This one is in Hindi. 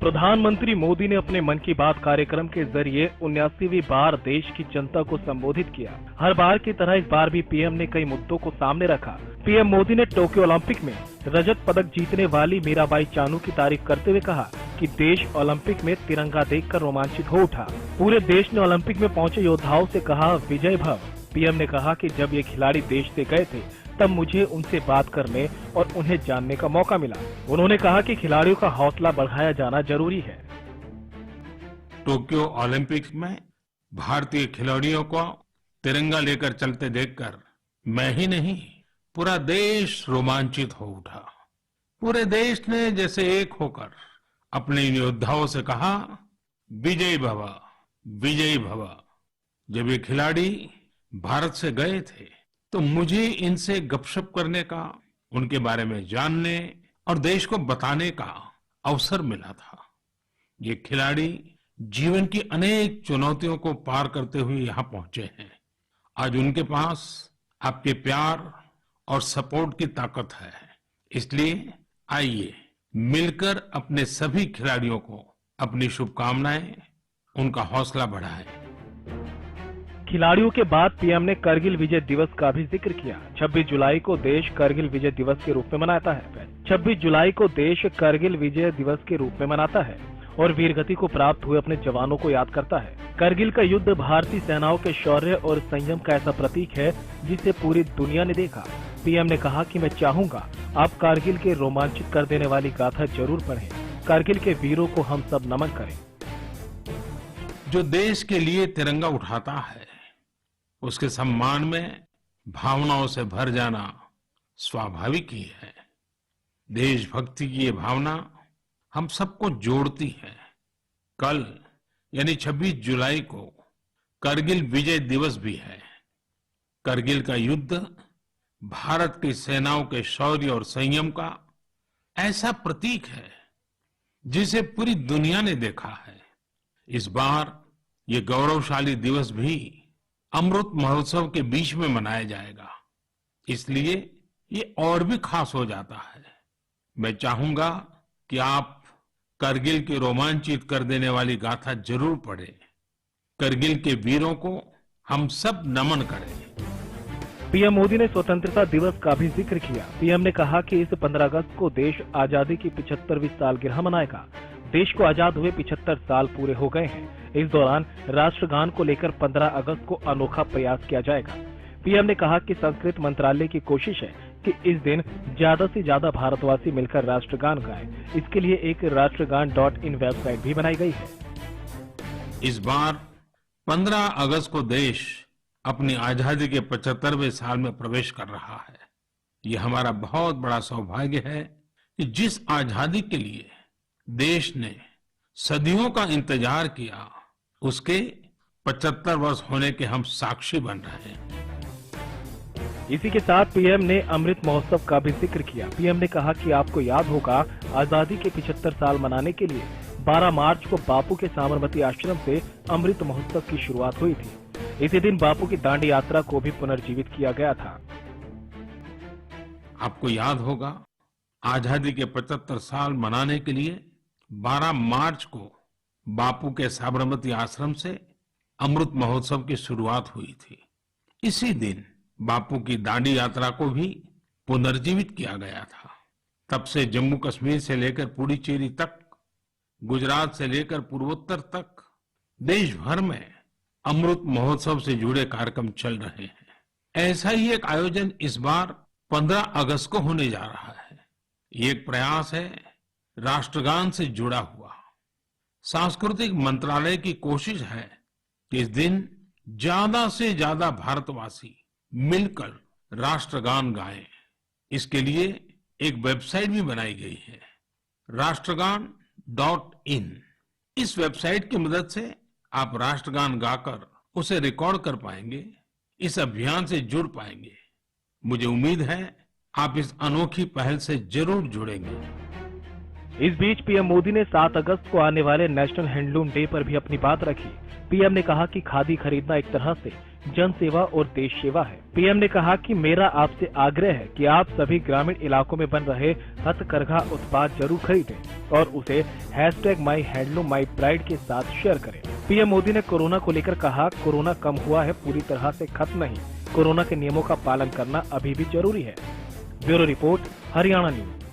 प्रधानमंत्री मोदी ने अपने मन की बात कार्यक्रम के जरिए 79वीं बार देश की जनता को संबोधित किया। हर बार की तरह इस बार भी पीएम ने कई मुद्दों को सामने रखा। पीएम मोदी ने टोक्यो ओलंपिक में रजत पदक जीतने वाली मीराबाई चानू की तारीफ करते हुए कहा कि देश ओलंपिक में तिरंगा देखकर रोमांचित हो उठा। पूरे देश ने ओलंपिक में पहुंचे योद्धाओं से कहा विजय भव। पीएम ने कहा कि जब ये खिलाड़ी देश से गए थे तब मुझे उनसे बात करने और उन्हें जानने का मौका मिला। उन्होंने कहा कि खिलाड़ियों का हौसला बढ़ाया जाना जरूरी है। टोक्यो ओलंपिक्स में भारतीय खिलाड़ियों को तिरंगा लेकर चलते देखकर मैं ही नहीं, पूरा देश रोमांचित हो उठा। पूरे देश ने जैसे एक होकर अपने इन योद्धाओं से कहा विजय भव, विजय भव। जब ये खिलाड़ी भारत से गए थे तो मुझे इनसे गपशप करने का, उनके बारे में जानने और देश को बताने का अवसर मिला था। ये खिलाड़ी जीवन की अनेक चुनौतियों को पार करते हुए यहाँ पहुंचे हैं। आज उनके पास आपके प्यार और सपोर्ट की ताकत है। इसलिए आइए मिलकर अपने सभी खिलाड़ियों को अपनी शुभकामनाएं, उनका हौसला बढ़ाएं। खिलाड़ियों के बाद पीएम ने करगिल विजय दिवस का भी जिक्र किया। 26 जुलाई को देश करगिल विजय दिवस के रूप में मनाता है। 26 जुलाई को देश करगिल विजय दिवस के रूप में मनाता है और वीरगति को प्राप्त हुए अपने जवानों को याद करता है। करगिल का युद्ध भारतीय सेनाओं के शौर्य और संयम का ऐसा प्रतीक है जिसे पूरी दुनिया ने देखा। पीएम ने कहा कि मैं चाहूंगा आप कारगिल के रोमांचित कर देने वाली गाथा जरूर पढ़ें। कारगिल के वीरों को हम सब नमन करें। जो देश के लिए तिरंगा उठाता है उसके सम्मान में भावनाओं से भर जाना स्वाभाविक ही है। देशभक्ति की ये भावना हम सबको जोड़ती है। कल यानी 26 जुलाई को करगिल विजय दिवस भी है। करगिल का युद्ध भारत की सेनाओं के शौर्य और संयम का ऐसा प्रतीक है जिसे पूरी दुनिया ने देखा है। इस बार ये गौरवशाली दिवस भी अमृत महोत्सव के बीच में मनाया जाएगा, इसलिए ये और भी खास हो जाता है। मैं चाहूंगा कि आप करगिल की रोमांचित कर देने वाली गाथा जरूर पढ़ें। करगिल के वीरों को हम सब नमन करें। पीएम मोदी ने स्वतंत्रता दिवस का भी जिक्र किया। पीएम ने कहा कि इस 15 अगस्त को देश आजादी की 75वीं सालगिरह मनाएगा। देश को आजाद हुए 75 साल पूरे हो गए हैं। इस दौरान राष्ट्रगान को लेकर 15 अगस्त को अनोखा प्रयास किया जाएगा। पीएम ने कहा कि संस्कृति मंत्रालय की कोशिश है कि इस दिन ज्यादा से ज्यादा भारतवासी मिलकर राष्ट्रगान गाएं। इसके लिए एक राष्ट्रगान.in वेबसाइट भी बनाई गई है। इस बार 15 अगस्त को देश अपनी आजादी के 75वें साल में प्रवेश कर रहा है। ये हमारा बहुत बड़ा सौभाग्य है कि जिस आजादी के लिए देश ने सदियों का इंतजार किया, उसके 75 वर्ष होने के हम साक्षी बन रहे हैं। इसी के साथ पीएम ने अमृत महोत्सव का भी जिक्र किया। पीएम ने कहा कि आपको याद होगा आजादी के 75 साल मनाने के लिए 12 मार्च को बापू के साबरमती आश्रम से अमृत महोत्सव की शुरुआत हुई थी। इसी दिन बापू की दांडी यात्रा को भी पुनर्जीवित किया गया था। आपको याद होगा आजादी के 75 साल मनाने के लिए 12 मार्च को बापू के साबरमती आश्रम से अमृत महोत्सव की शुरुआत हुई थी। इसी दिन बापू की दांडी यात्रा को भी पुनर्जीवित किया गया था। तब से जम्मू कश्मीर से लेकर पुडुचेरी तक, गुजरात से लेकर पूर्वोत्तर तक देश भर में अमृत महोत्सव से जुड़े कार्यक्रम चल रहे हैं। ऐसा ही एक आयोजन इस बार 15 अगस्त को होने जा रहा है। ये एक प्रयास है राष्ट्रगान से जुड़ा हुआ। सांस्कृतिक मंत्रालय की कोशिश है कि इस दिन ज्यादा से ज्यादा भारतवासी मिलकर राष्ट्रगान गाएं। इसके लिए एक वेबसाइट भी बनाई गई है, राष्ट्रगान.in। इस वेबसाइट की मदद से आप राष्ट्रगान गाकर उसे रिकॉर्ड कर पाएंगे, इस अभियान से जुड़ पाएंगे। मुझे उम्मीद है आप इस अनोखी पहल से जरूर जुड़ेंगे। इस बीच पीएम मोदी ने 7 अगस्त को आने वाले नेशनल हैंडलूम डे पर भी अपनी बात रखी। पीएम ने कहा कि खादी खरीदना एक तरह से जन सेवा और देश सेवा है। पीएम ने कहा कि मेरा आपसे आग्रह है कि आप सभी ग्रामीण इलाकों में बन रहे हथकरघा उत्पाद जरूर खरीदें और उसे #MyHandloomMyPride के साथ शेयर करें। पीएम मोदी ने कोरोना को लेकर कहा, कोरोना कम हुआ है, पूरी तरह से खत्म नहीं। कोरोना के नियमों का पालन करना अभी भी जरूरी है। Bureau report, Haryana news.